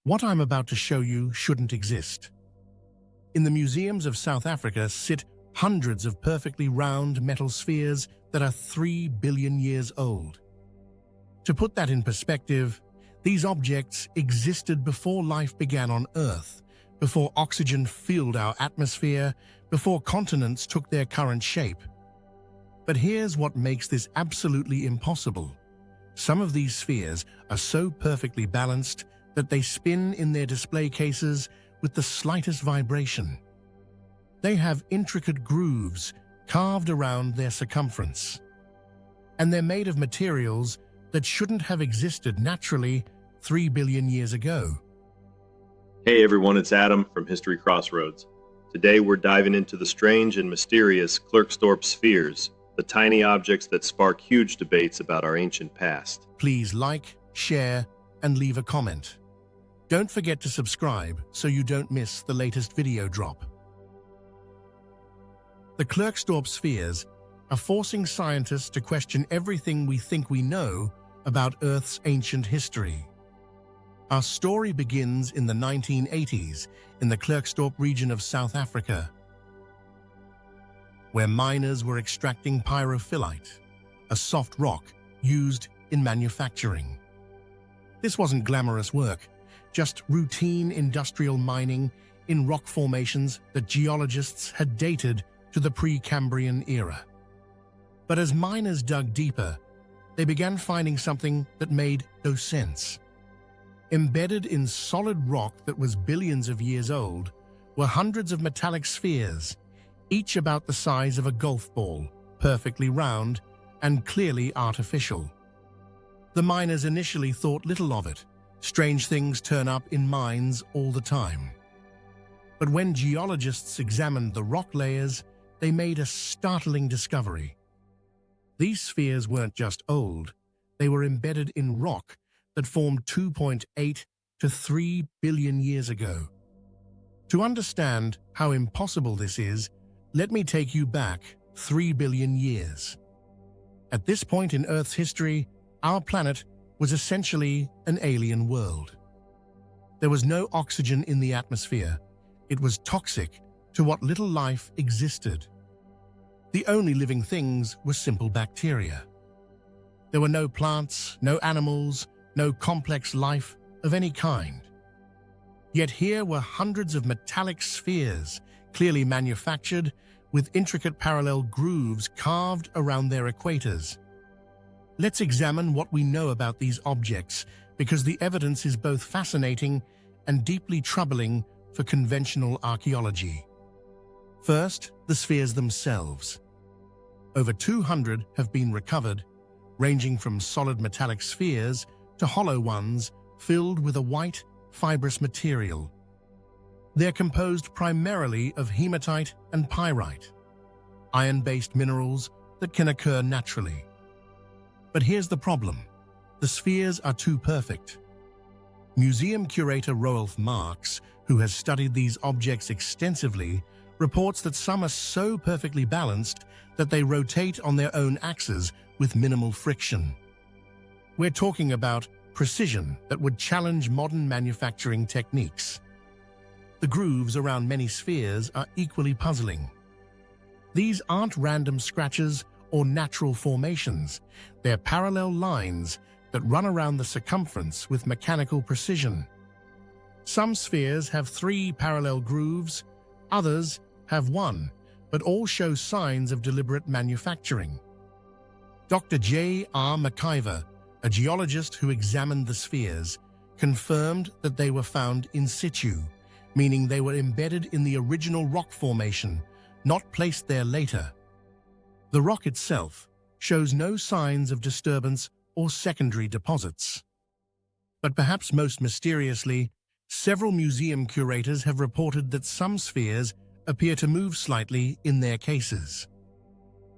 What I'm about to show you shouldn't exist. In the museums of South Africa sit hundreds of perfectly round metal spheres that are 3 billion years old. To put that in perspective, these objects existed before life began on Earth, before oxygen filled our atmosphere, before continents took their current shape. But here's what makes this absolutely impossible. Some of these spheres are so perfectly balanced that they spin in their display cases with the slightest vibration. They have intricate grooves carved around their circumference. And they're made of materials that shouldn't have existed naturally 3 billion years ago. Hey everyone, it's Adam from History Crossroads. Today we're diving into the strange and mysterious Klerksdorp Spheres, the tiny objects that spark huge debates about our ancient past. Please like, share, and leave a comment. Don't forget to subscribe so you don't miss the latest video drop. The Klerksdorp Spheres are forcing scientists to question everything we think we know about Earth's ancient history. Our story begins in the 1980s in the Klerksdorp region of South Africa, where miners were extracting pyrophyllite, a soft rock used in manufacturing. This wasn't glamorous work, just routine industrial mining in rock formations that geologists had dated to the Precambrian era. But as miners dug deeper, they began finding something that made no sense. Embedded in solid rock that was billions of years old were hundreds of metallic spheres, each about the size of a golf ball, perfectly round and clearly artificial. The miners initially thought little of it. Strange things turn up in mines all the time. But when geologists examined the rock layers, they made a startling discovery. These spheres weren't just old, they were embedded in rock that formed 2.8 to 3 billion years ago. To understand how impossible this is, let me take you back 3 billion years. At this point in Earth's history, our planet was essentially an alien world. There was no oxygen in the atmosphere. It was toxic to what little life existed. The only living things were simple bacteria. There were no plants, no animals, no complex life of any kind. Yet here were hundreds of metallic spheres, clearly manufactured, with intricate parallel grooves carved around their equators. Let's examine what we know about these objects, because the evidence is both fascinating and deeply troubling for conventional archaeology. First, the spheres themselves. Over 200 have been recovered, ranging from solid metallic spheres to hollow ones filled with a white, fibrous material. They're composed primarily of hematite and pyrite, iron-based minerals that can occur naturally. But here's the problem. The spheres are too perfect. Museum curator Rolf Marx, who has studied these objects extensively, reports that some are so perfectly balanced that they rotate on their own axes with minimal friction. We're talking about precision that would challenge modern manufacturing techniques. The grooves around many spheres are equally puzzling. These aren't random scratches or natural formations. They're parallel lines that run around the circumference with mechanical precision. Some spheres have 3 parallel grooves, others have 1, but all show signs of deliberate manufacturing. Dr. J.R. McIver, a geologist who examined the spheres, confirmed that they were found in situ, meaning they were embedded in the original rock formation, not placed there later. The rock itself shows no signs of disturbance or secondary deposits. But perhaps most mysteriously, several museum curators have reported that some spheres appear to move slightly in their cases.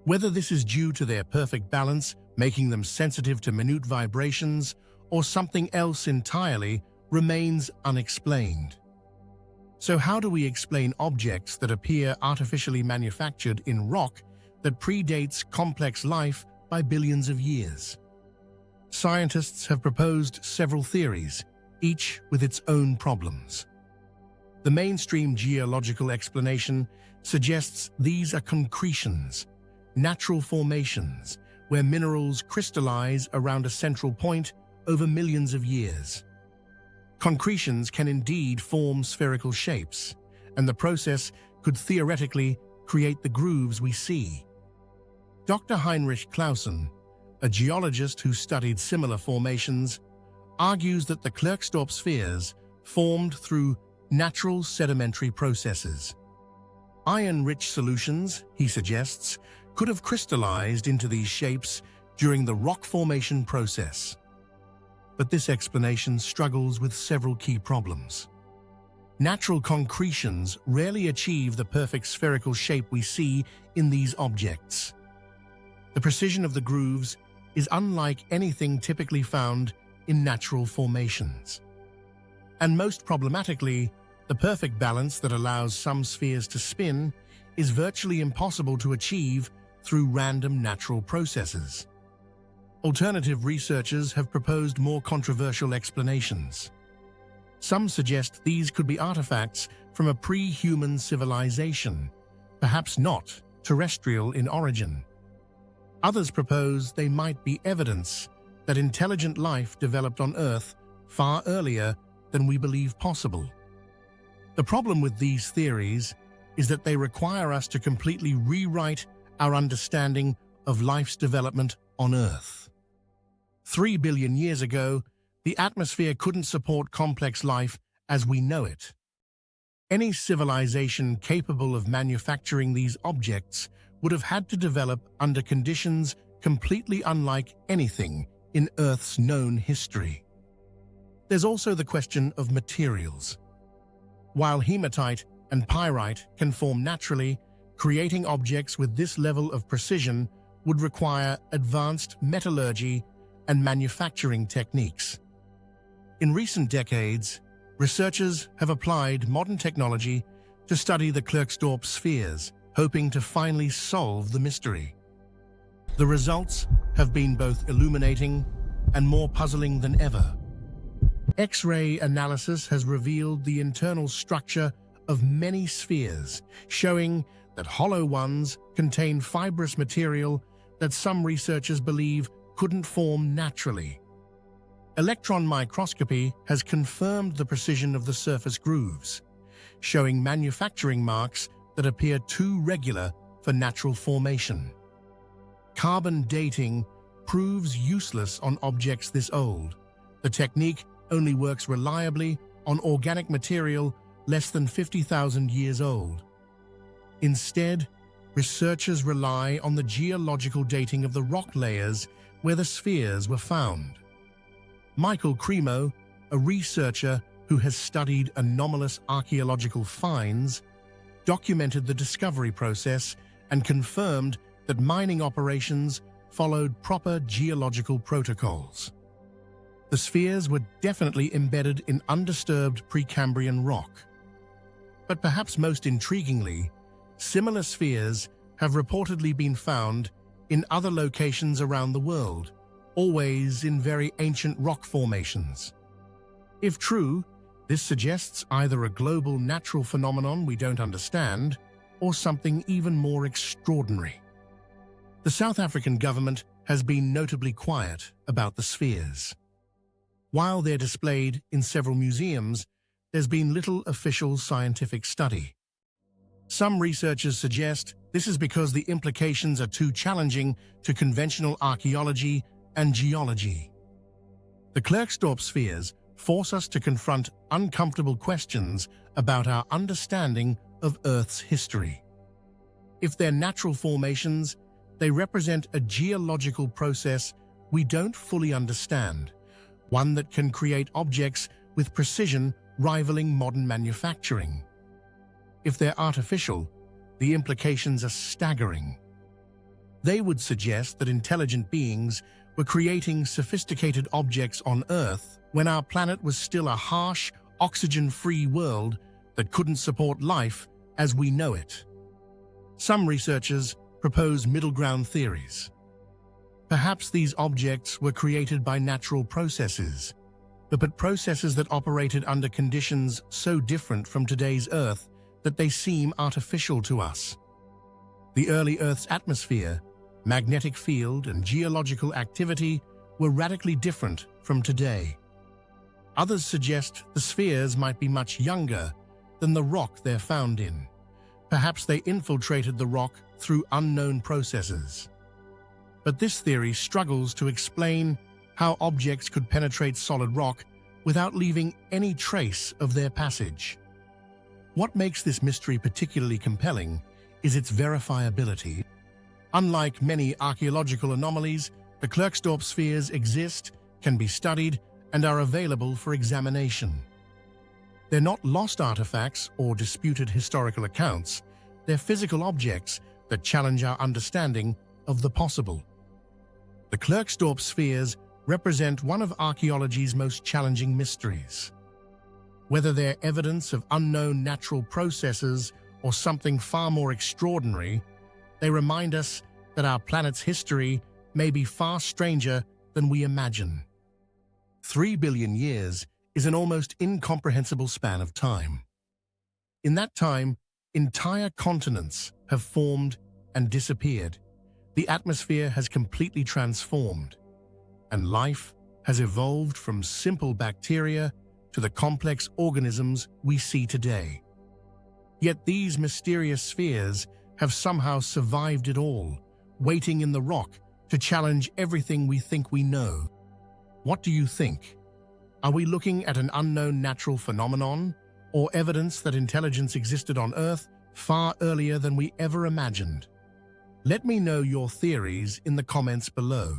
Whether this is due to their perfect balance, making them sensitive to minute vibrations, or something else entirely, remains unexplained. So how do we explain objects that appear artificially manufactured in rock that predates complex life by billions of years? Scientists have proposed several theories, each with its own problems. The mainstream geological explanation suggests these are concretions, natural formations, where minerals crystallize around a central point over millions of years. Concretions can indeed form spherical shapes, and the process could theoretically create the grooves we see. Dr. Heinrich Clausen, a geologist who studied similar formations, argues that the Klerksdorp Spheres formed through natural sedimentary processes. Iron-rich solutions, he suggests, could have crystallized into these shapes during the rock formation process. But this explanation struggles with several key problems. Natural concretions rarely achieve the perfect spherical shape we see in these objects. The precision of the grooves is unlike anything typically found in natural formations. And most problematically, the perfect balance that allows some spheres to spin is virtually impossible to achieve through random natural processes. Alternative researchers have proposed more controversial explanations. Some suggest these could be artifacts from a pre-human civilization, perhaps not terrestrial in origin. Others propose they might be evidence that intelligent life developed on Earth far earlier than we believe possible. The problem with these theories is that they require us to completely rewrite our understanding of life's development on Earth. 3 billion years ago, the atmosphere couldn't support complex life as we know it. Any civilization capable of manufacturing these objects would have had to develop under conditions completely unlike anything in Earth's known history. There's also the question of materials. While hematite and pyrite can form naturally, creating objects with this level of precision would require advanced metallurgy and manufacturing techniques. In recent decades, researchers have applied modern technology to study the Klerksdorp Spheres, hoping to finally solve the mystery. The results have been both illuminating and more puzzling than ever. X-ray analysis has revealed the internal structure of many spheres, showing that hollow ones contain fibrous material that some researchers believe couldn't form naturally. Electron microscopy has confirmed the precision of the surface grooves, showing manufacturing marks that appear too regular for natural formation. Carbon dating proves useless on objects this old. The technique only works reliably on organic material less than 50,000 years old. Instead, researchers rely on the geological dating of the rock layers where the spheres were found. Michael Cremo, a researcher who has studied anomalous archaeological finds, documented the discovery process and confirmed that mining operations followed proper geological protocols. The spheres were definitely embedded in undisturbed Precambrian rock. But perhaps most intriguingly, similar spheres have reportedly been found in other locations around the world, always in very ancient rock formations. If true, this suggests either a global natural phenomenon we don't understand, or something even more extraordinary. The South African government has been notably quiet about the spheres. While they're displayed in several museums, there's been little official scientific study. Some researchers suggest this is because the implications are too challenging to conventional archaeology and geology. The Klerksdorp Spheres force us to confront uncomfortable questions about our understanding of Earth's history. If they're natural formations, they represent a geological process we don't fully understand, one that can create objects with precision rivaling modern manufacturing. If they're artificial, the implications are staggering. They would suggest that intelligent beings were creating sophisticated objects on Earth when our planet was still a harsh, oxygen-free world that couldn't support life as we know it. Some researchers propose middle ground theories. Perhaps these objects were created by natural processes, but processes that operated under conditions so different from today's Earth that they seem artificial to us. The early Earth's atmosphere, magnetic field, and geological activity were radically different from today. Others suggest the spheres might be much younger than the rock they're found in. Perhaps they infiltrated the rock through unknown processes. But this theory struggles to explain how objects could penetrate solid rock without leaving any trace of their passage. What makes this mystery particularly compelling is its verifiability. Unlike many archaeological anomalies, the Klerksdorp Spheres exist, can be studied, and are available for examination. They're not lost artifacts or disputed historical accounts. They're physical objects that challenge our understanding of the possible. The Klerksdorp Spheres represent one of archaeology's most challenging mysteries. Whether they're evidence of unknown natural processes or something far more extraordinary, they remind us that our planet's history may be far stranger than we imagine. 3 billion years is an almost incomprehensible span of time. In that time, entire continents have formed and disappeared. The atmosphere has completely transformed, and life has evolved from simple bacteria to the complex organisms we see today. Yet these mysterious spheres have somehow survived it all, waiting in the rock to challenge everything we think we know. What do you think? Are we looking at an unknown natural phenomenon, or evidence that intelligence existed on Earth far earlier than we ever imagined? Let me know your theories in the comments below.